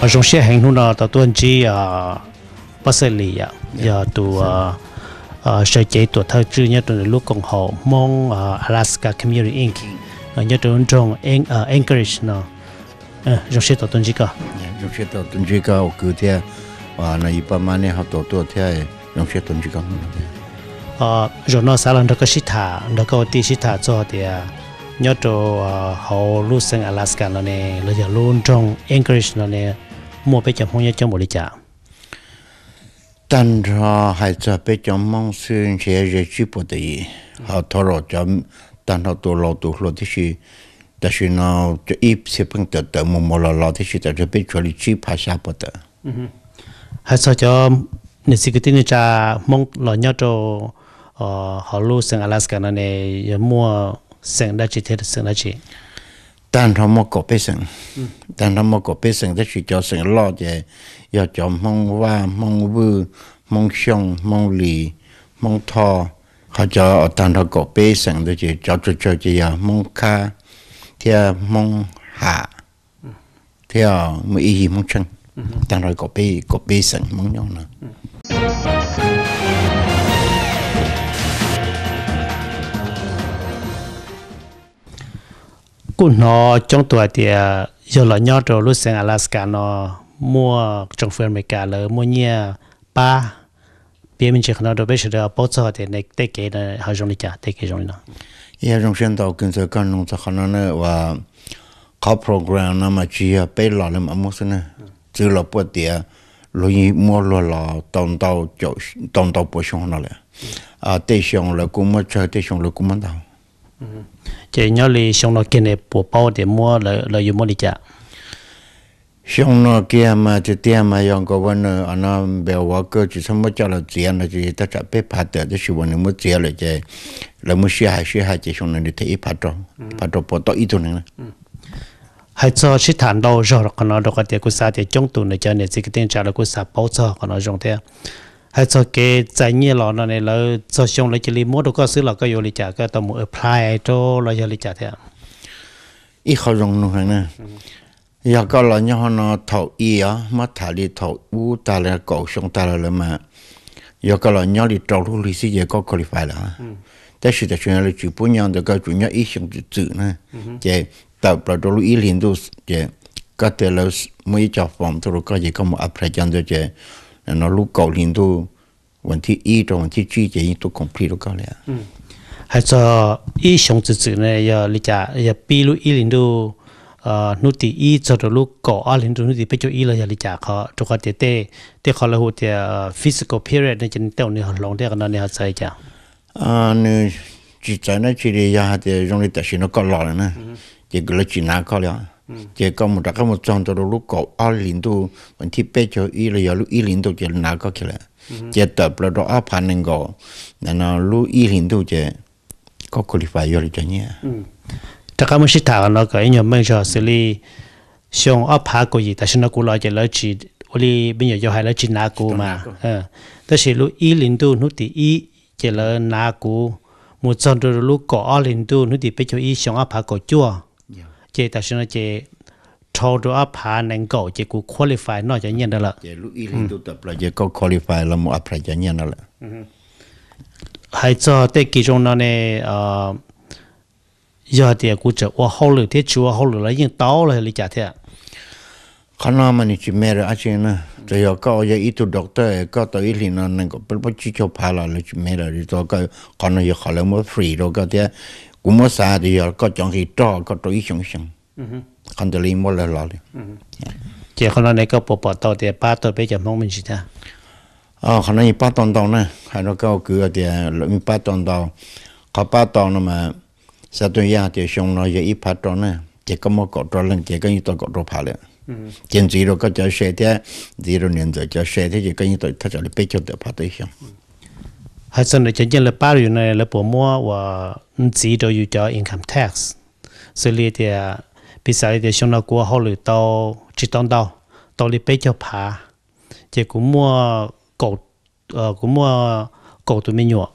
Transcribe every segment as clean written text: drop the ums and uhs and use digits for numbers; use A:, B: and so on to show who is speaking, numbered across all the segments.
A: ở trong xe hành hùng nó tàu tuần chỉ bác sĩ lì giờ tụ sở chế tụ thơ chữ nhất tụ lúc cộng hòa Hmong Alaska Community Inc. Nhất tụ trong Anchorage nó trong xe tàu tuần chỉ cả
B: trong xe tàu tuần chỉ cả cứ thế và này ba mươi年họ tàu thế trong xe tuần chỉ cả
A: rồi nó sẽ làm được cái shit thả được cái tí shit thả cho thì nhớ cho họ lúc sang Alaska nó này là giờ luôn trong Anchorage nó này mua bây giờ không nhớ trong một lý trả
B: 但他还在被讲忙孙些日子不得，好他老讲，但他多老多的是，但是呢，这一些朋友的么了老的是在这边处理去拍下不得。
A: 还说叫你是个天你家忙老鸟就好路上阿拉斯加那呢，有么省得去，省得去。
B: 但他没搞背省，但他没搞背省，这是叫省老的，要叫蒙哇、蒙乌、蒙乡、蒙里、蒙涛，或者但他搞背省的就叫这呀蒙卡，贴蒙下，贴没意义蒙城，但他搞背省蒙样呢。
A: cũng nó trong tuổi thì giờ là nhau rồi lúc sang Alaska nó mua trong phương America là mua nhiều ba bây mình chỉ nó được bây giờ bảo trợ thì này tây kế là họ dùng đi chả tây kế dùng nó.
B: Yeah, trong hiện tại kinh tế căn nông sản nó này và có program nó mà chỉ bây giờ là mà mua cái này chỉ là bữa tiệc rồi mua là tông tàu bổ sung nó là tây sung là cũng mua chơi tây sung là cũng mua tàu
A: chỉ nhớ li xong nó kia này bộ bao để mua là dùng mua đi chả
B: xong nó kia mà chỉ tiền mà dùng cái vấn đề nó béo quá cơ chỉ xong mới cho là tiền là chỉ ta trả bếp phát được chỉ vấn đề mới tiền là chỉ là mới xia hai chỉ xong này thì phát rồi bỏ tao ít thôi nữa
A: hay cho chỉ thản đâu rồi còn nó đâu có tiền của sao thì trong tuần này cho nên chỉ cái tiền trả là của sao bao cho còn nó dùng thế hay cho cái giải nhiệt lọ này là cho xong lại chỉ li mua đâu có xứ là có vô li trả cái tao mua apply cho là vô li trả thế
B: ít khó dùng nữa nè giờ có là nhau nó thầu ý á mà thà đi thầu u ta là cổ xong ta là mà giờ có là nhau đi trâu thu lý sĩ có qualify làแต่是的chuyện là chỉ bốn nhau được cái chủ nhà ý xong tự nè chỉ tập là trâu ý liền đâu chỉ có thể là mấy cho phòng thôi có gì có một apply cho nó chỉ nó lúc cầu liền tuวันที่1到วันที่7จะยิ่งตัว complete แล้วก็เลย
A: 还说一熊子子呢要理解要比如1零度努力一做到路搞2零度努力被就1了要理解เขาทุกคนเตเขาเลยหัวเตphysical period เนี่ยจะเต้าเนี่ยลงได้กันนั่นเนี่ยใช่จ้ะ
B: นี่จิตใจนั่นจีเรียาเดี๋ยวตรงนี้แต่สินก็หล่อเลยนะจะก็เลยจีน่าก็แล้วจะก็หมดก็หมดจองตัวลูกเก่า2零度วันที่เป๊ะจะ1เลยอย่าลูก1零度จะน่าก็แค่จะเติบเราต้อง2,000ก็นั่นลูก1零度จะก็คุริฟายอยู่เลยจะเนี่ย
A: แต่ก็ไม่ใช่ถามเราก็ยังไม่ชอบสิลีช่วง2,000ก็ยี่แต่ฉันก็เราจะเลยจีวันนี้เป็นอย่างยังให้เลยจีน่ากูมาแต่สิลูก1零度นุติจะเลยน่ากูหมดจองตัวลูกเก่า2零度นุติเป๊ะจะช่วง2,000ก็จั่วเจแต่ฉันจะทอตัว2,000นั่งก็จะกู qualify น่าจะเนี่ยนั่นแหละ
B: จะลูก1零度แต่เราจะก็ qualify แล้วมัน apply จะเนี่ยนั่นแหละ
A: ให้做对其中那呢要点估计我好了，这主好了了，已经到了你家的。
B: ขณะมันนี่จะไม่ได้อาจารย์นะแต่ยังก็ยังอีตัวด็อกเตอร์ก็ตัวอีลินนั่นก็เป็นผู้ชี้ชอบพาเราเลยจะไม่ได้ตัวก็ขณะยังขอเลยมันฟรีเราก็เดี๋ยวกูมั่วสาเดียวก็จังที่จ่อก็ตัวอีชงชงคันเดลีมั่วเลยเราเลย
A: เจ้าขณะนี้ก็ปปตัวเดียวป้าตัวไปจะมองมันสิท่า
B: ขณะนี้ป้าตอนตอนนะให้เราก็คือเดี๋ยวมีป้าตอนตอนเขาป้าตอนนั่นมาสัตว์ยาเดี๋ยวชงเราจะอีพัดตอนนะเจ้าก็มั่วกอดตัวเล่นเจ้าก็ยิ่งตัวกอดตัวพาเลย现在如果叫谁的，0年就叫谁的就跟你对他这里比较的怕对象。
A: 还是你真正的巴黎呢，你不摸我知道要交 income tax， 所以的比赛的上到过后来到只当到你比较怕，结果摸狗古摸狗都没用，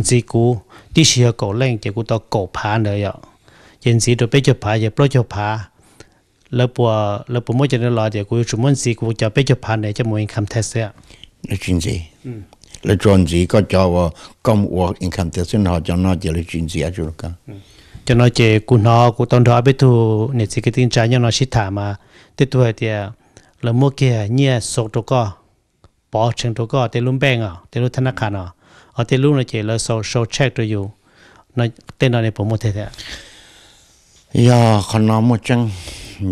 A: 结果第时狗冷，结果到狗怕了呀，现在都比较怕也不叫怕。lỡ bùa mỗi chuyện là thì cũng chúng muốn gì cũng cho biết cho phản để cho mỗi income tax á
B: là chuyện gì là chuyện gì có cho công work income tax nó cho nó chỉ là chuyện gì à chú cả
A: cho nó chỉ cũng nó cũng tao đó biết thu nên chỉ cái tin trái nhau nó xịt thả mà tiếp tục thì là mua kia nhẹ số đồ co bỏ chân đồ co thì luôn bèn à thì luôn thằng khăn à ở thì luôn là chỉ là social check rồiอยู่nó tên nó nàyผมหมดthế
B: ya con nó một chân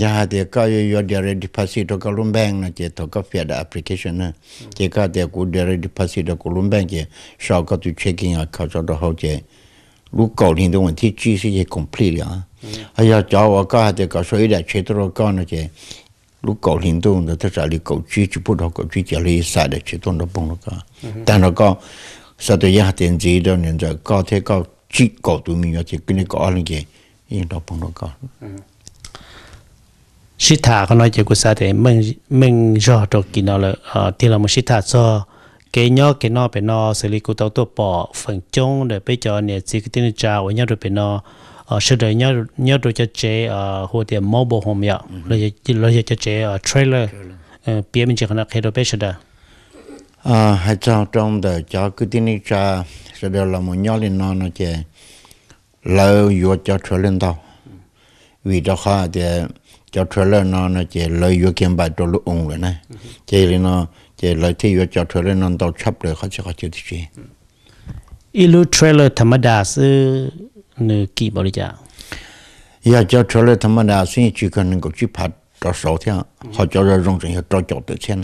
B: ya thì có yo direct deposit của Column Bank là chỉ tôi có phải đã application nè chỉ có thì cũng direct deposit của Column Bank chỉ sau có tu checking account cho đó hậu chỉ lúc cầu thì tôi vẫn thi chi sẽ complete à hay là cho tôi có thì có số ít để chế độ con là chỉ lúc cầu thì tôi là tất cả là cầu chi chỉ bắt đầu cầu chi chỉ là sai để chế độ nó bung nó cả但nó có sau đó ya tiền gì đó nên giờ có thể có chỉ cầu tụi mình chỉ cái này có anh gì yên đó bung nó cả
A: xịt thảเขาnói chỉ có sao thì mình rõ được kỹ nào là thì là một xịt thả cho cái nhỏ cái nó bên nó xử lý cụ tàuตัวbỏ phần chung để bây giờเนี่ยchỉ cái tiếng chào với nhau rồi bên nó sau đó nhau rồi cho chế hồ tiệm mobile home vậy rồi cho chế trailer bây mình chỉ cần khai đồ bây giờ
B: hay cho trong đời cho cái tiếng chào sau đó là một nhỏ lên nó chế lâu vô cho trailer tàu vì đó khó thì cho trailer nó chỉ lợi dụng kiếm bài đồ lúc ung rồi này chỉ nó chỉ lợi thì vô cho trailer nó tàu chấp được họ sẽ có chịu gì
A: ilu trailer thầm đa sư nửa kỳ bảo đi chả
B: giờ cho trailer thầm đa sư chỉ cần có chip phạt đó số thế họ cho ra rong rừng cho chọn tự nhiên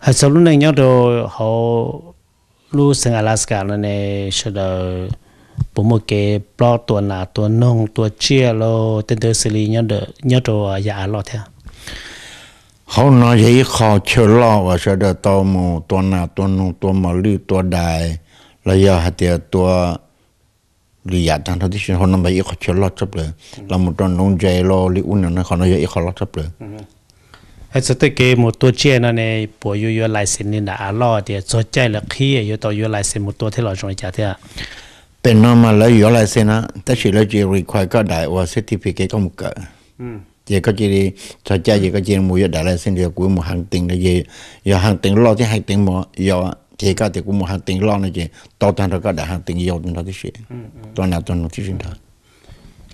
A: hay sau lúc này nhớ đồ họ lu sang Alaska này sẽ đợi bố một cái plot tuần nông tuần chia lo tên từ xử lý nhớ đồ giả lo theo
B: họ nói gì họ chưa lo và sẽ đợi tao một tuần nông tuần mà lưu tuần đại là giờ hạt tiền tuần lý giải thằng thằng thì họ nói vậy họ chưa lo chấpเลยlà một tuần nông dày lo lý uốn nó họ nói vậy họ lo chấpเลย
A: hay sau cái một tuần chia này bố yêu lại xin nên đã lo thì cho chạy là khi yêu tao yêu lại xin một tuần thế là rồi chả thế
B: เป็นน้ำมาแล้วอยู่อะไรเสียนะแต่สิ่งเราจะ require ก็ได้ว่า certificate ก็มุกเกอเจก็จะดีถ้าใจเจก็จะมูยได้อะไรเส้นเดียวกูมูหังติงเลยอย่าหังติงรอที่หังติงหมอย่าเจก็เดี๋ยวกูมูหังติงรอนะเจต่อทางเราก็ได้หังติงยอดนั่นที่สิ่งตัวนั้นที่สิ่งนั้น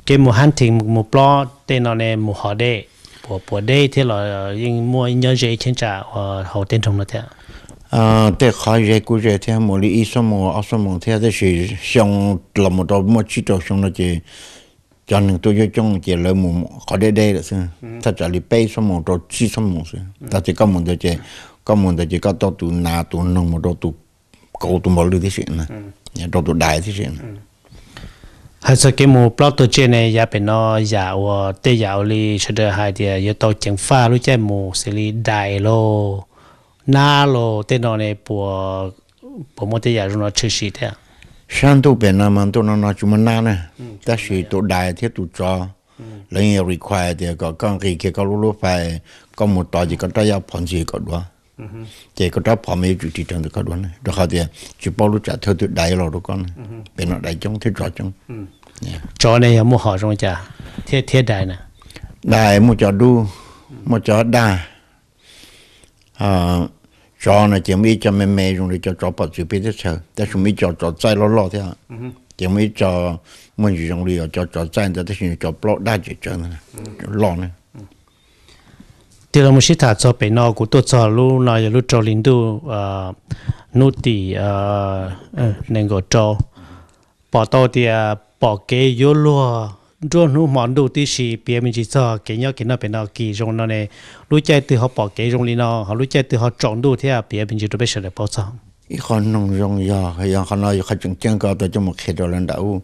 A: เกมูหันติงมูปลอเต้นในมูหอเดปวดเดที่เรายิ่งมัวเยอะเจเช่นจ่าเขาเต้นตรงนั้นเถอะ
B: แต่ขายใจกูใจเท่าหมดเลยอีสมองสมองเท่าแต่สิช่างลำตัวมั่วชิดตัวช่างนั่นเจจานหนึ่งตัวย่อยจ้องเจเลยมุมขอได้เลยสิถ้าจะรีบไปสมองตัวชีสมองสิแต่จะก็มันเจก็ตัวตัวนาตัวนงมันตัวกูตัวบอลลูที่สินะเนี่ยตัวได้ที่สิ
A: hay sao cái mù plotตัวเจnày yaเป็นน้อยาว่าเตยาวลีเฉดหายเดียยตัวจังฟ้ารู้ใจหมูสิลีได้โลน่าโลเต้นในปัวผมว่าจะอยากรู้ว่าชื่อสิเถอะ
B: ฉันตัวเป็นน้ำมันตัวนั้นจุมันน่านะแต่สิตัวได้ที่ตัวจอแล้วยัง require เดียวก็ก้องกี่ก็รู้ไปก็หมดต่อจีก็ได้ยาผ่อนจีก็ด้วยเจก็ได้ผ่อนไม่จุดที่ตรงนั้นก็ด้วยนะแล้วเขาเดียวจีบอรู้จักเธอตัวได้เราทุกคนเป็นอะไรจังที่จอจัง
A: จอเนี่ยยังมั่วหอจงจ้าเทียได้นะ
B: ได้มั่วจอดูมั่วจอได้cho này chỉ mới cho mẹ dùng để cho bảo chữ biết thếแต่chúng mới cho trái lo thế chỉ mới cho mình dùng để cho trái để thế cho plot đa chữ cho lo này
A: thì là một sự thật cho bên nó cũng tốt cho lu nó giờ lu cho linh du nút thì nên gọi cho bỏ tao thì bỏ cái yếu lo rồi nó món đồ tí xì bia mình chỉ cho cái nó bên nó kỳ trong nó này lúc chạy từ họ bỏ cái trong li nó họ lúc chạy từ họ chọn đồ thế à bia mình chỉ được biết sẽ được bao giờ
B: ít con nông trong giờ con nói khách chừng chừng có tôi cho một khi đó lên đảo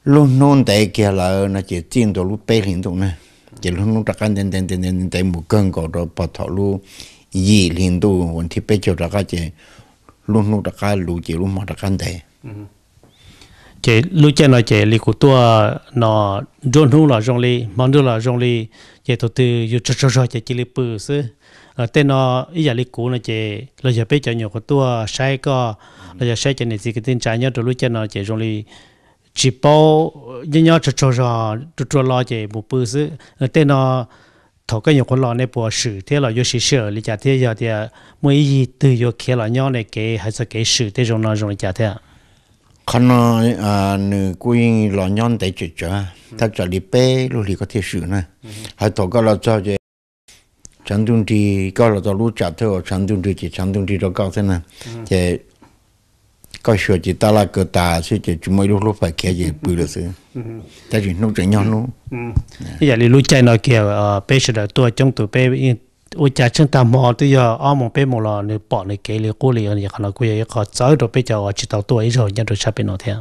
B: luôn nôn tại kia là nó chỉ tiền đồ lúc bay liên tục này chỉ luôn đặt cái tên tại một cơn có đó bỏ thọ luôn gì liên tụcวันที่ไปเจอđặt cái luôn đặt cái luôn chỉ luôn mà đặt cái đấy
A: chế lúc trên là chế li của tua nó rôn hung là rong li mong được là rong li chế tổ tư yêu cho chế li bự sư tên nó ý giờ li cũ là chế là giờ bây giờ nhiều của tua sai có là giờ sai chế này gì cái tên trái nhớ rồi lúc trên nó chế rong li chỉ bao nhớ cho lo chỉ một bữa xứ tên nó thầu cái nhiều con lò này bỏ sử thế là vô sử sử lý giải thế giờ thì mỗi gì từ vô kia là nhau này cái hay là cái sử thế trong nó trong lý giải thế
B: khăn nó nữ quy lò nhon để chữ chữ ta trả lý bé lúc thì có thể sử này hay thầu cái là cho cái chẳng đúng thì cái là cho lúc trả theo chẳng đúng thì chỉ chẳng đúng thì đó cao thế này thì có sửa chỉ ta là cái ta chứ chỉ chúng mấy lúc phải kia gì bự được chứ ta chỉ nấu chừng nhau nấu
A: bây giờ lúc chạy nó kia bé sẽ được tua trong tụi bé ôi cha chân tam mò tới giờ một bé một lò nữa bỏ này cái liền cố liền thì nó cũng vậy có tới rồi bây giờ chỉ tao tuổi rồi nhân rồi sắp bên nó theo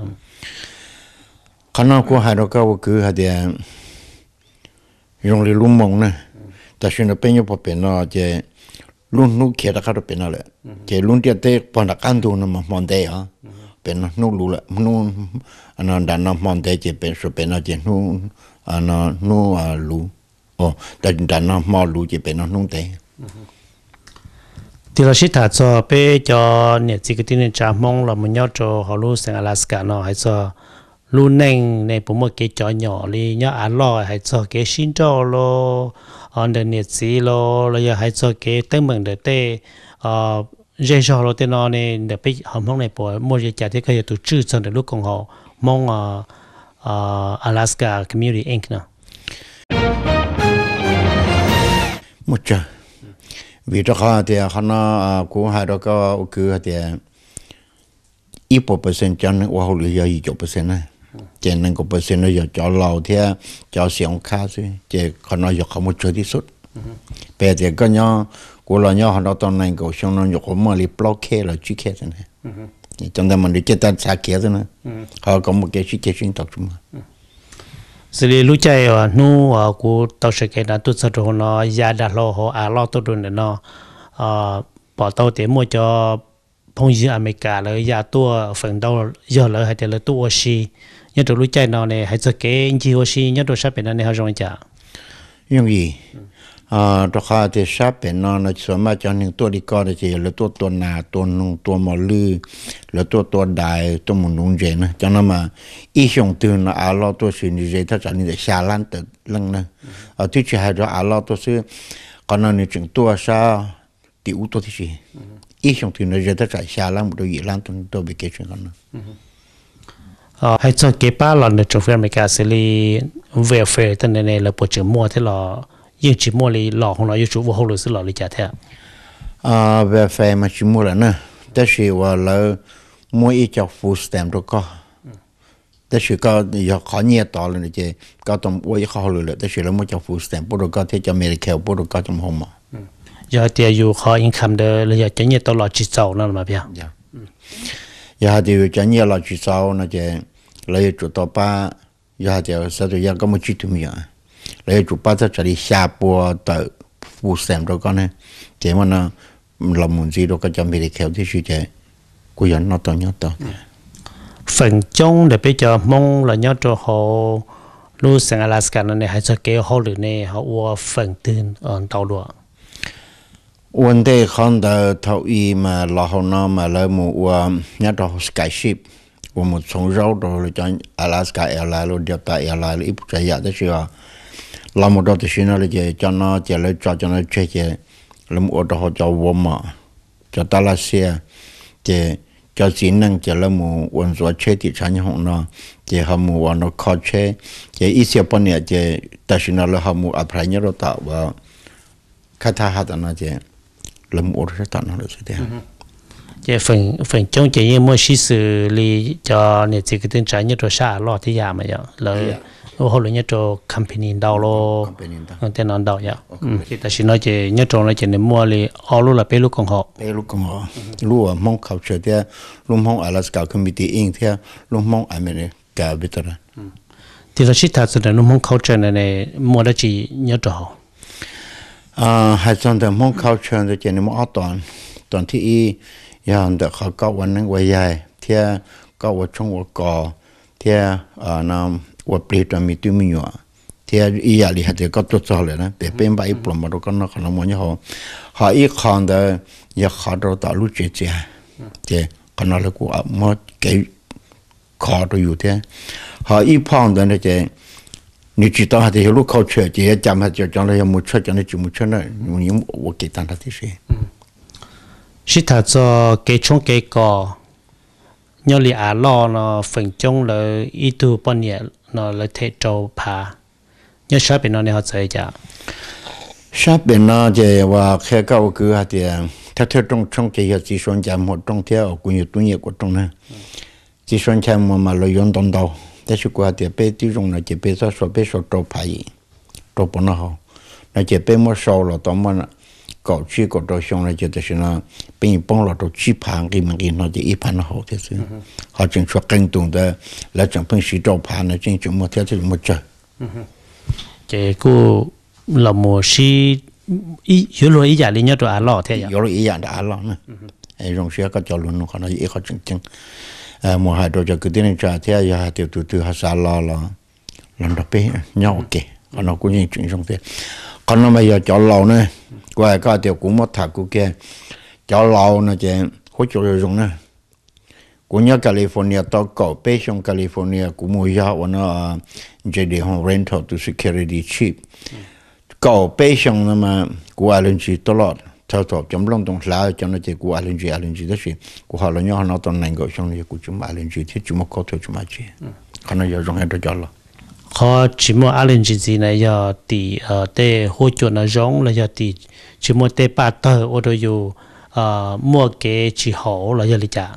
B: khả năng của hai đứa cao cứ hai đứa dùng để luôn mong nè ta xin nó bên nhau bỏ bên nó chỉ luôn nuôi kia đã khá được bên nó lại chỉ luôn tiệt tế bọn đặc ăn đồ nó mà mòn đề á bên nó nuôi lú lại nuôi nó đã nó mòn đề chỉ bên số bên nó chỉ nuôi nó nuôi lú đã nó mòn lú chỉ bên nó nuôi đề
A: thì là sĩ thà cho bé cho nhà chỉ cái tin trả mong là mình nhớ cho họ luôn sang Alaska nó hay cho luôn neng này bố một cái chó nhỏ đi nhớ ăn lo hay cho cái xin cho lo on the net gì lo rồi hay cho cái tên mình để tê dễ cho lo tên nó này để bây hầm hông này bố một cái trả thế cái tụ chữ cho để lúc còn họ mong Alaska Community Inc nữa
B: một giờ vì đó họ thì họ nó của hai đó có cứ thì ít bộ percent cho nên qua hồi giờ ít percent này chỉ nên có percent nó giờ cho lầu thì cho xưởng khác chứ chỉ còn nó giờ không một chỗที่สุดbây giờก็nhau của là nhau họ nó toàn này có xong nó có mà li block là chỉ kia thế này trong đó mình đi chơi tan xa kia thế này họ có một cái chỉ kia chuyên tập trung
A: xử lý lúc chạy nu của tàu sẽ cái đó tôi sẽ cho nó giá đặt lo họ lo tôi được nó bỏ tàu tiền mua cho phong dương America là giá tua phần đầu giờ là hay là tua oxy nhất là lúc chạy nó này hay là cái gì oxy nhất là sắp bên này họ dùng chả
B: dùng gì đó là thì sắp bên nó số mà cho những tua đi coi thì là tua nà tua nung tua mò lư là tua đại tua mùng nung dễ nữa cho nên mà ý dùng từ nó lo tua xí như dễ thật là xa lan từ lăng nữa thứ hai đó lo tua xí còn nó chừng tua sao tiểu tua thì gì ý dùng từ nó dễ thật là xa lan một đôi gì lan tua bị cái chuyện đó
A: hay cho cái ba lần trong phía America xử lý welfare tên này là bộ trưởng mua thế là nhưng chỉ mua lý lọ không nói yêu chủ vô hậu lực lọ lý trả thế
B: welfare mà chỉ mua là nèแต่是ว่าเราmua ít cho food stamp đó có แต่是ก็要考验到了那些高中我也考虑了但是เรา mua cho food stamp 不如高贴叫 medical 不如高中好嘛
A: giờ thì yêu khó income de là giờ chỉ nhớ tao lọ chỉ giàu nó mà biết
B: giờ thì chỉ nhớ là chỉ giàu nó chỉ lấy chủ tao ba giờ thì sau đó giờ có một chút thôi mà lấy chủ ba sẽ đi xa bùa tới food stamp đó con này chỉ mà nó làm một gì đó có cho medical thì suy chế của dân nó to nhất to
A: phần trong để bây giờ mong là nhớ cho họ lưu sang Alaska này hay cho cái họ lựa này họ mua phần tiền ở tàu đua
B: vấn đề không được thấu ý mà là họ nó mà lấy một nhớ cho skyship của một số rau rồi cho Alaska Airlines rồi Delta Airlines ít chạy giá đó chứ là một đó thì nó là cho nó chỉ lấy cho nó chơi chơi là một đó họ cho Walmart cho Talasia thì cho chính năng chỉ là một vận chuyển chơi thị sản như họ nó chỉ họ một vận nó khó chơi chỉ ít nhiều bên này chỉ ta xin nó là họ một apply nhớ đó tạo và khai thác hạt nó chỉ là một đó tạo nó được thế
A: chỉ phần trong chỉ như mua xí xử lý cho nhà chỉ cái tên trái như rồi xa lo thì giảm mà vậy là họ lấy nhớ cho company đào lo tên nó đào vậy thì ta xin nói chỉ nhớ cho nó chỉ nên mua li ở lúc là bé lúc còn họ
B: lúc ở Hmong culture thì lúc Hmong Alaska Community Inc thì lúc Hmong America biết rồi
A: thì là shit thật sự lúc Hmong culture này mua đó chỉ nhớ cho họ
B: hay trong the Hmong culture thì chỉ nên mua toàn thìอย่างเด็กเขาก็วันนั้นวัยใหญ่เที่ยก็วัดช่วงวัดก่อเที่ยน้ำวัดปลีตัวมีตัวมีอยู่เที่ยอีอย่างนี้เด็กก็ตัวจอเลยนะแต่เป็นใบปลอมมาดูกันนะขนมมันเขาอีกคนเดียวอยากขอเราต่อรู้เจ๊เจ้ขนาดเรากูเอามาเกี่ย khó rồiอยู่thế họ ít phong đó là chị nếu chỉ tao thì lúc khâu chơi chị chăm hay cho nó một chút cho nó chỉ một chút nữa nhưng mà cái tan thì gì
A: sĩ thà cho cái chung cái cò nhớ li lo nó phần chung là ít tu bao nhiêu nó là thế trâu pa nhớ sao bên nó này họ chơi chả
B: sao bên nó chị và khi câu cứ hạt thì theo trong cái chỉ son chăm một trong theo cũng như tuổi của trong này chỉ son chăm mà lợi dụng đông đầuแต่สุกว่าเดี๋ยวไปที่ตรงนั้นจะไปสอบไปสอบตัวไปตัวปนเขาแล้วจะไปมั่วสอบเราตอนมันก่อชีก่อตัวช่วงนั้นจะแต่ฉันเป็นป้องเราตัวชีพังกี่มันกี่เราจะอีพันเขาที่สุดเขาจึงช่วยกันตรงเดียวแล้วจึงเพิ่งสีตัวพันนะจึงมั่วเท่าที่มั่วเจอ
A: เจ้ากูเรามั่วชีอีอยู่เลยอีอย่างนี้เนี่ยตัวอาล่อเท่า
B: อยู่เลยอีอย่างตัวอาล่อนะไอ้โรงเสียก็จะลุ้นเขานะอีเขาจึงmùa hè rồi cho cứ tin trả theo giờ tiểu từ hà sa lo lần đó bé nhau kì còn nó cũng như chuyện trong thế còn nó bây giờ cho lâu nữa qua cái tiểu cũng mất thà cũng kia cho lâu nó chỉ hỗ trợ dùng nữa cũng như California tao có bé trong California cũng mua giá và nó chỉ để họ rental to security cheap có bé trong mà của anh chị tốt lắm theo thọ chấm long đồng lá cho nó chỉ của anh chị đó chứ của họ là nhau nó toàn ngành gọi trong này của chúng anh chị thì chúng có thôi chúng chị còn nó giờ trong hết rồi là
A: họ chỉ mua anh chị này giờ thì để hỗ trợ nó giống là giờ thì chỉ mua để bắt đầu ở đâu mua cái chỉ hậu là giờ đi trả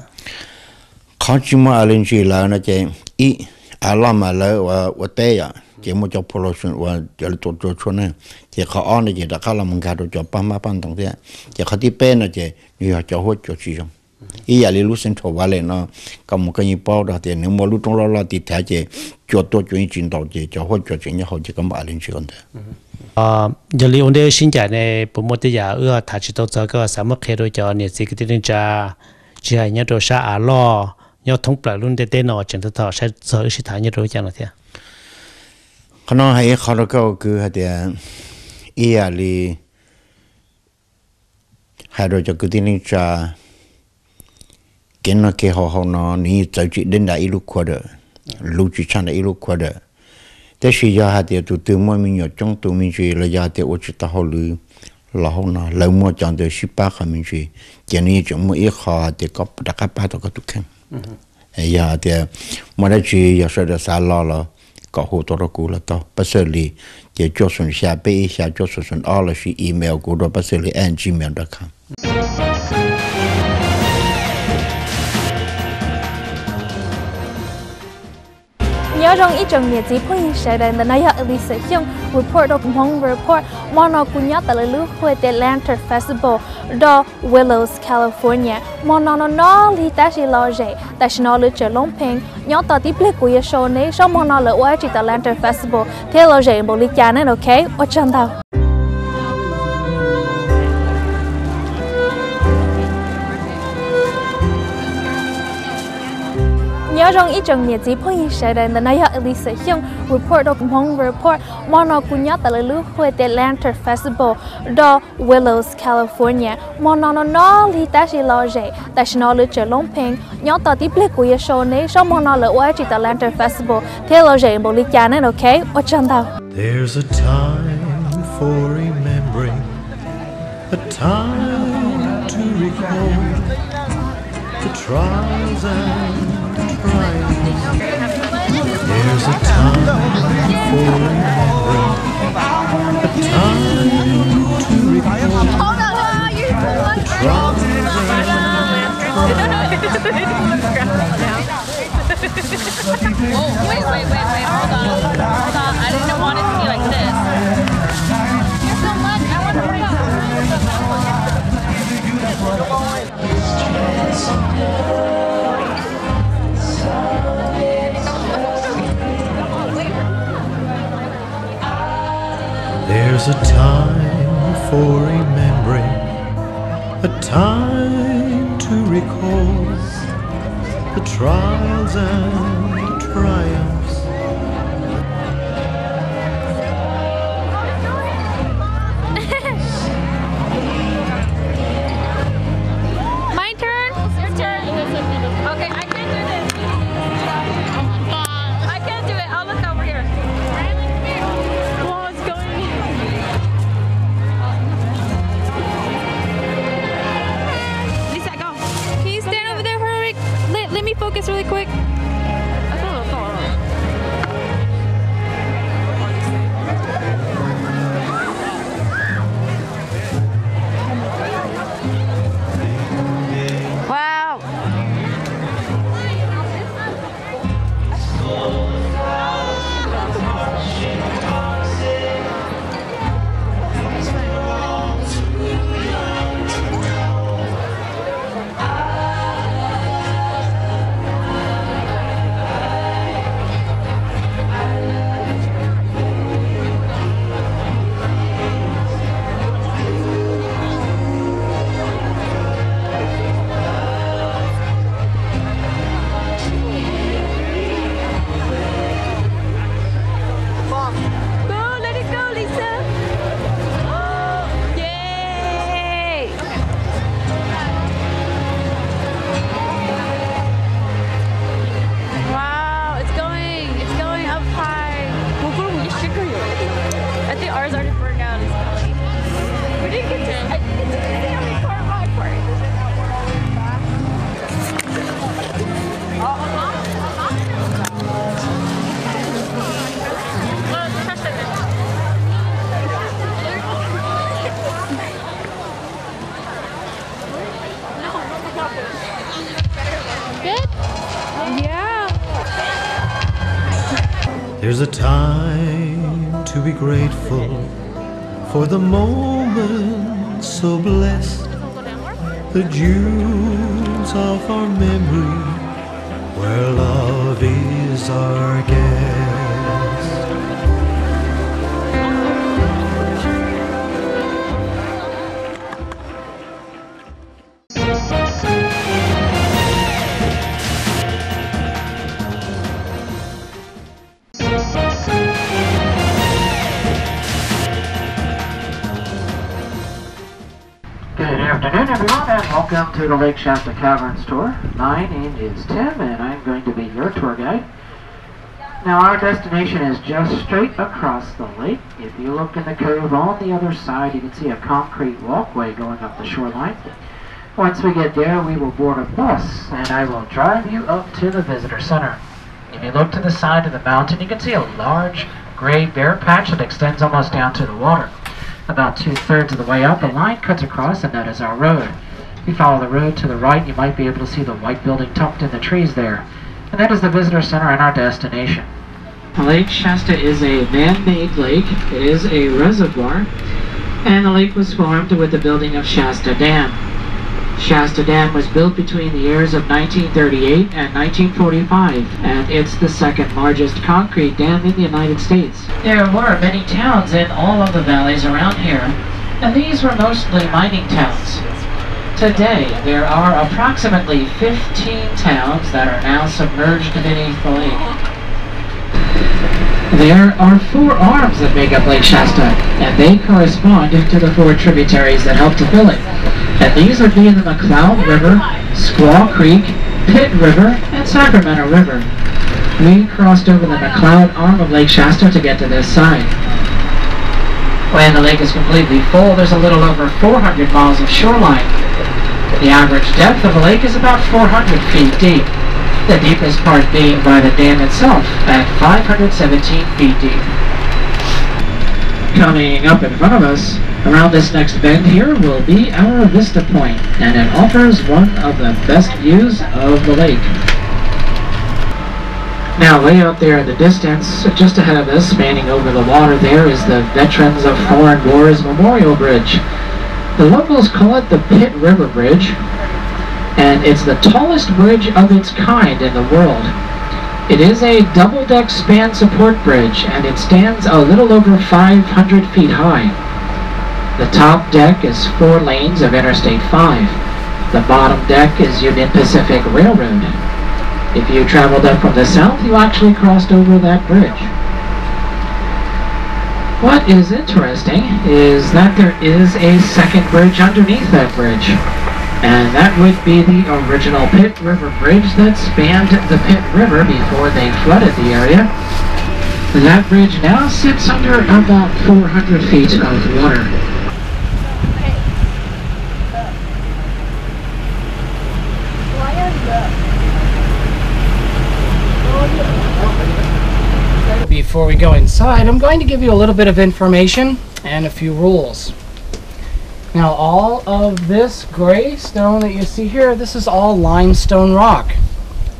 B: họ chỉ mua anh chị là nó chỉ ít làm mà là và té à chỉ một chỗ pollution và chỉ là tổ chức này chỉ họ ăn này chỉ đã khá là mình cả tổ chức ban tổng thế chỉ họ đi bên này chỉ như họ cho hỗ trợ chỉ trong ý là lúc sinh hoạt vào nó cầm một cái gì bao đó thì nếu mà lúc trong lo thì thấy chỉ cho tổ chức chính đạo chỉ cho hỗ trợ chính nhà họ chỉ cầm bảo lên chỉ còn
A: thế giờ li ông đây sinh giải này bộ một cái giờ thà chỉ tổ chức cái sản phẩm rồi choเนี่ยสิcái tiếng cha chỉ hay nhớ đồ sa lo nhớ thông blại luôn để tên nó chẳng được thọ sẽ sợ sự thà nhớ đồ chẳng là thế
B: เขาน้องให้เขาเราก็คือให้เดี๋ยวอีอาลีให้เราจะคือที่นี่จะกินนักเกี่ยวเขาเนาะนี่จะจีเดินได้อีลูกขวดลูกจีชันได้อีลูกขวดแต่สิยาให้เดี๋ยวตัวมั่วมีหยดจงตัวมีจีระยะเดี๋ยวอุจิตาเขาลือเราเนาะเรามั่วจังเดี๋ยวสิป้าเขามีจีเดี๋ยวนี้จะมั่วอีเขาเดี๋ยวก็ดักป้าตัวก็ตุกแข็งยาเดี๋ยวมั่วได้จีอยากใช้เดี๋ยวสารล้อcó hồ tô cũ là tao bác sĩ li để cho xuân xa bé xa cho xuân là si email của đó bác sĩ li @gmail.com
C: nhớ rằng ít trong nhiệt chỉ phơi sẽ đến là nay ở lịch sử chung report of Hmong report mono cũng nhớ tại lứa huệ the Lantern Festival do Willows California mono nó li ta chỉ lo dễ ta chỉ nó lựa chọn long peng nhớ tại tiếp lệ của show này sau mono lựa qua chỉ tại Lantern Festival thế lo dễ một lịch chán này ok ở chân tàu nhớ rằng ít trong nhiệt chỉ phơi sẽ đến là nay ở lịch sử chung report of Hmong report mono cũng nhớ tại lứa huệ the Lantern Festival do Willows California mono nó li ta chỉ lo dễ ta chỉ nó lựa chọn long peng nhớ tại tiếp lệ của show này sau mono lựa qua chỉ tại Lantern Festival thế lo dễ một lịch chán này ok ở chân tàu
D: There's a time for remembering, a time to recall the trials and There's a time for remembering, a time to recall the trials
E: Oh, wait, hold on, I didn't want it to be like this. You're so much, I want to bring up.
D: There's a time for remembering, a time to recall the trials and triumphs.
C: my turn
E: Your turn. Okay, I can do this.
D: There's a time to be grateful for the moment so blessed, the jewels of our memory, where love is our guest.
F: Good afternoon, everyone, and welcome to the Lake Shasta Caverns Tour. My name is Tim, and I'm going to be your tour guide. Now, our destination is just straight across the lake. If you look in the cove on the other side, you can see a concrete walkway going up the shoreline. Once we get there, we will board a bus, and I will drive you up to the visitor center. If you look to the side of the mountain, you can see a large gray bare patch that extends almost down to the water. About 2/3 of the way up, the line cuts across, and that is our road. If you follow the road to the right, you might be able to see the white building tucked in the trees there. And that is the visitor center and our destination. Lake Shasta is a man-made lake. It is a reservoir, and the lake was formed with the building of Shasta Dam. Shasta Dam was built between the years of 1938 and 1945, and it's the second largest concrete dam in the United States. There were many towns in all of the valleys around here, and these were mostly mining towns. Today, there are approximately 15 towns that are now submerged beneath the lake. There are 4 arms that make up Lake Shasta, and they correspond to the 4 tributaries that help to fill it. And these would be the McCloud River, Squaw Creek, Pitt River, and Sacramento River. We crossed over the McCloud arm of Lake Shasta to get to this side. When the lake is completely full, there's a little over 400 miles of shoreline. The average depth of the lake is about 400 feet deep, the deepest part being by the dam itself at 517 feet deep. Coming up in front of us, around this next bend here, will be our vista point, and it offers one of the best views of the lake. Now, way out there in the distance, just ahead of us, spanning over the water there, is the Veterans of Foreign Wars Memorial Bridge. The locals call it the Pitt River Bridge, and it's the tallest bridge of its kind in the world. It is a double-deck span support bridge, and it stands a little over 500 feet high. The top deck is 4 lanes of Interstate 5. The bottom deck is Union Pacific Railroad. If you traveled up from the south, you actually crossed over that bridge. What is interesting is that there is a second bridge underneath that bridge. And that would be the original Pitt River Bridge that spanned the Pitt River before they flooded the area. That bridge now sits under about 400 feet of water. Before we go inside, I'm going to give you a little bit of information and a few rules. Now, all of this gray stone that you see here, this is all limestone rock.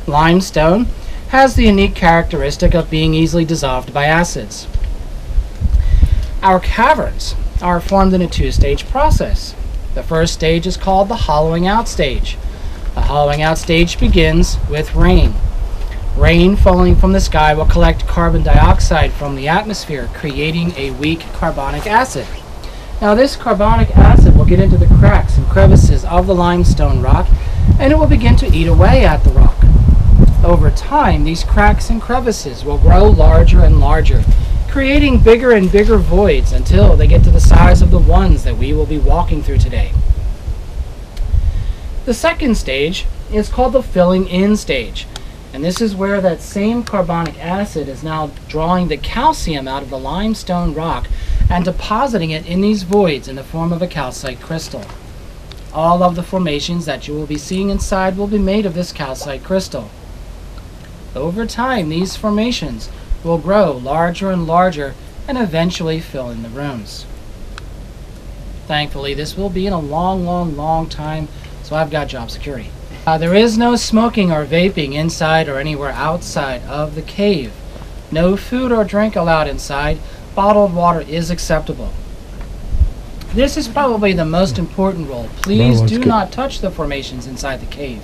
F: Limestone has the unique characteristic of being easily dissolved by acids. Our caverns are formed in a 2-stage process. The first stage is called the hollowing out stage. The hollowing out stage begins with rain. Rain falling from the sky will collect carbon dioxide from the atmosphere, creating a weak carbonic acid. Now, this carbonic acid will get into the cracks and crevices of the limestone rock, and it will begin to eat away at the rock. Over time, these cracks and crevices will grow larger and larger, creating bigger and bigger voids until they get to the size of the ones that we will be walking through today. The second stage is called the filling in stage, and this is where that same carbonic acid is now drawing the calcium out of the limestone rock
G: and depositing it in these voids in the form of a calcite crystal. All of the formations that you will be seeing inside will be made of this calcite crystal. Over time, these formations will grow larger and larger and eventually fill in the rooms. Thankfully, this will be in a long time, so I've got job security. There is no smoking or vaping inside or anywhere outside of the cave. No food or drink allowed inside. Bottled water is acceptable. This is probably the most important rule. Please do not touch the formations inside the cave.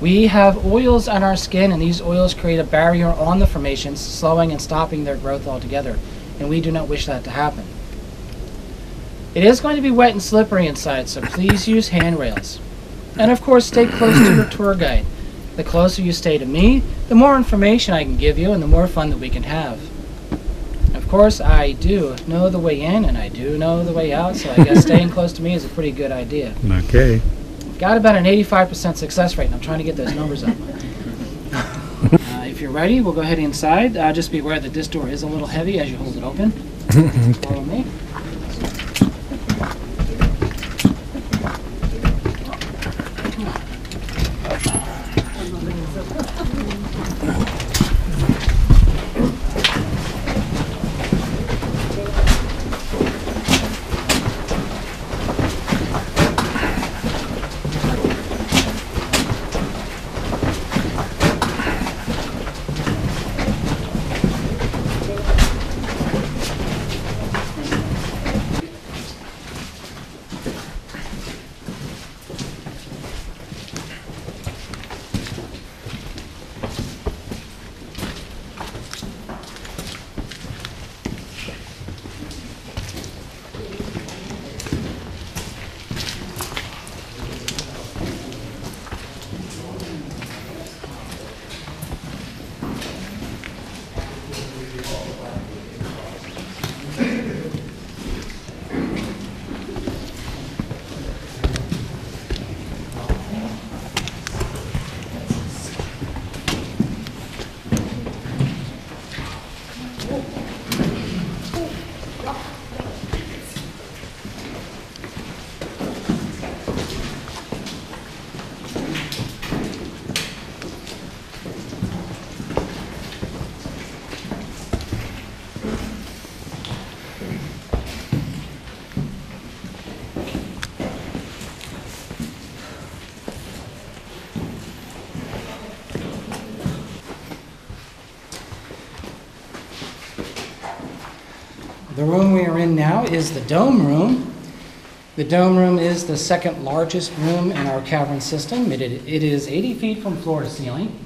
G: We have oils on our skin, and these oils create a barrier on the formations, slowing and stopping their growth altogether, and we do not wish that to happen. It is going to be wet and slippery inside, so please use handrails. And of course, stay close to your tour guide. The closer you stay to me, the more information I can give you and the more fun that we can have. Of course, I do know the way in and I do know the way out, so I guess staying close to me is a pretty good idea.
H: Okay.
G: I've got about an 85% success rate, and I'm trying to get those numbers up. If you're ready, we'll go ahead inside. Just be aware that this door is a little heavy as you hold it open. Follow me. The room we are in now is the dome room. The dome room is the second largest room in our cavern system. It is 80 feet from floor to ceiling.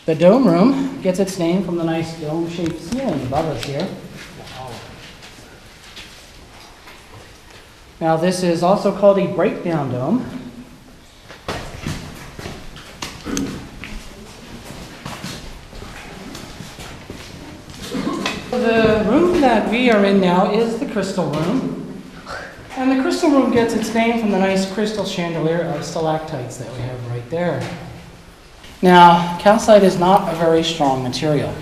G: The dome room gets its name from the nice dome-shaped ceiling above us here. Now this is also called a breakdown dome. The room that we are in now is the crystal room. And the crystal room gets its name from the nice crystal chandelier of stalactites that we have right there. Now, calcite is not a very strong material.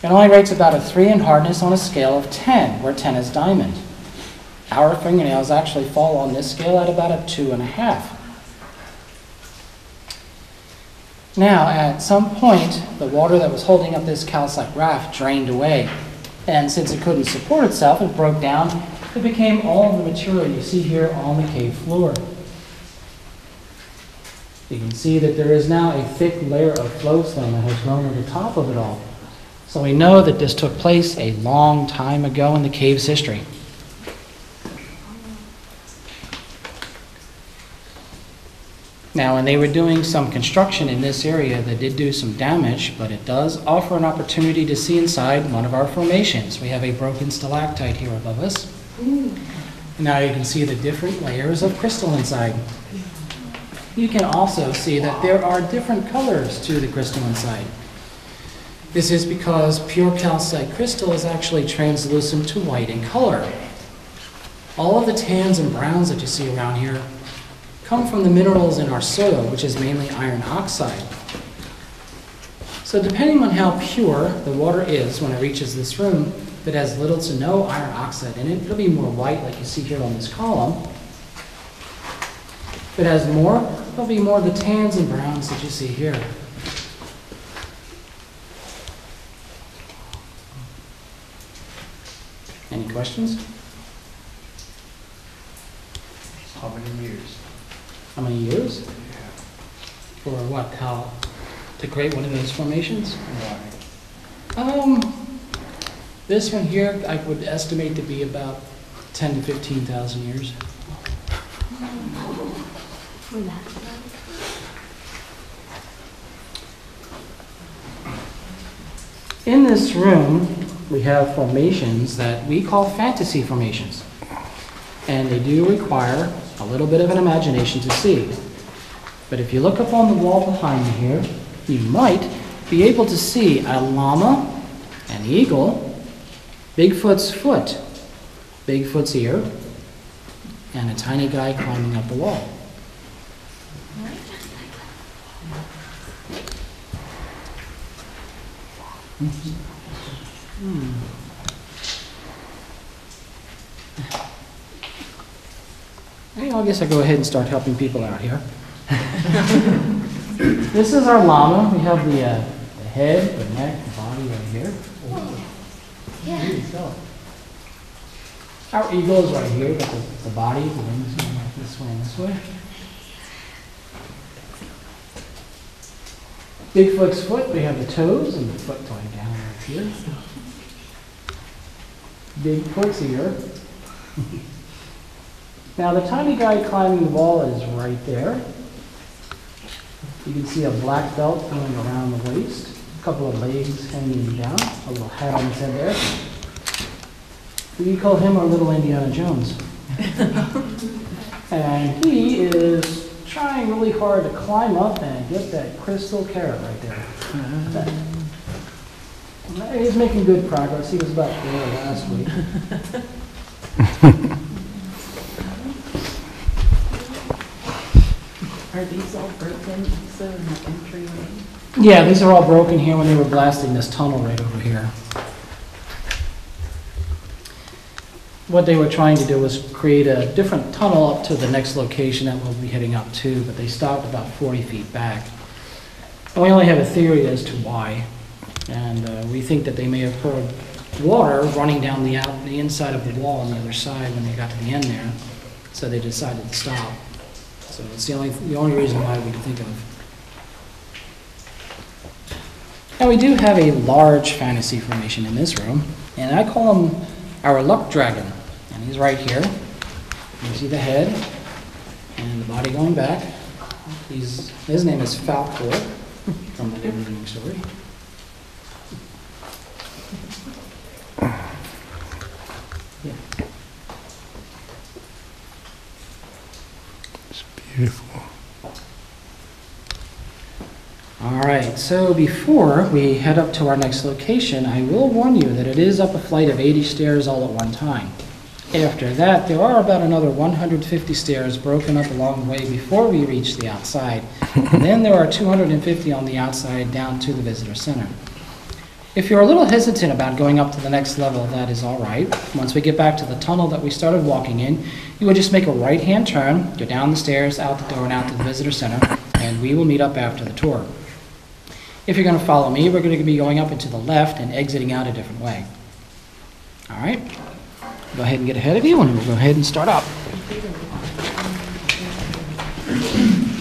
G: It only rates about a 3 in hardness on a scale of 10, where 10 is diamond. Our fingernails actually fall on this scale at about a 2.5. Now, at some point, the water that was holding up this calcite raft drained away. And since it couldn't support itself, it broke down. It became all the material you see here on the cave floor. You can see that there is now a thick layer of flowstone that has grown over the top of it all. So we know that this took place a long time ago in the cave's history. Now, when they were doing some construction in this area, they did do some damage, but it does offer an opportunity to see inside one of our formations. We have a broken stalactite here above us. Now you can see the different layers of crystal inside. You can also see that there are different colors to the crystal inside. This is because pure calcite crystal is actually translucent to white in color. All of the tans and browns that you see around here come from the minerals in our soil, which is mainly iron oxide. So depending on how pure the water is when it reaches this room, If it has little to no iron oxide in it, it'll be more white like you see here on this column. If it has more, it'll be more of the tans and browns that you see here. Any questions?
H: How many years?
G: How many years? For what? How to create one of those formations?
H: Why?
G: This one here, I would estimate to be about 10 to 15,000 years. In this room, we have formations that we call fantasy formations. And they do require a little bit of an imagination to see. But if you look up on the wall behind me here, you might be able to see a llama, an eagle, Bigfoot's foot, Bigfoot's ear, and a tiny guy climbing up the wall. I guess I'll go ahead and start helping people out here. This is our llama. We have the head, the neck, the body right here. Yeah. Our eagle is right here, got the body, the wings going like this way and this way. Bigfoot's foot, we have the toes and the foot going down right here. Bigfoot's ear. Now the tiny guy climbing the wall is right there. You can see a black belt going around the waist, a couple of legs hanging down, a little hat on his head there. We call him our little Indiana Jones. And he is trying really hard to climb up and get that crystal carrot right there. He's making good progress. He was about there last week.
I: Are these all broken so in the entryway?
G: Yeah, these are all broken here when they were blasting this tunnel right over here. What they were trying to do was create a different tunnel up to the next location that we'll be heading up to, but they stopped about 40 feet back. And we only have a theory as to why. And we think that they may have heard water running down the inside of the wall on the other side when they got to the end there. So they decided to stop. So it's the only reason why we can think of. Now we do have a large fantasy formation in this room, and I call him our luck dragon. And he's right here. You see the head and the body going back. His name is Falcor from the Neverending Story. Yeah.
B: It's beautiful.
G: All right, so before we head up to our next location, I will warn you that it is up a flight of 80 stairs all at one time. After that, there are about another 150 stairs broken up along the way before we reach the outside. And then there are 250 on the outside down to the visitor center. If you're a little hesitant about going up to the next level, that is all right. Once we get back to the tunnel that we started walking in, you would just make a right-hand turn, go down the stairs, out the door, and out to the visitor center, and we will meet up after the tour. If you're going to follow me, we're going to be going up and to the left and exiting out a different way. All right? Go ahead and get ahead of you, and we'll go ahead and start up.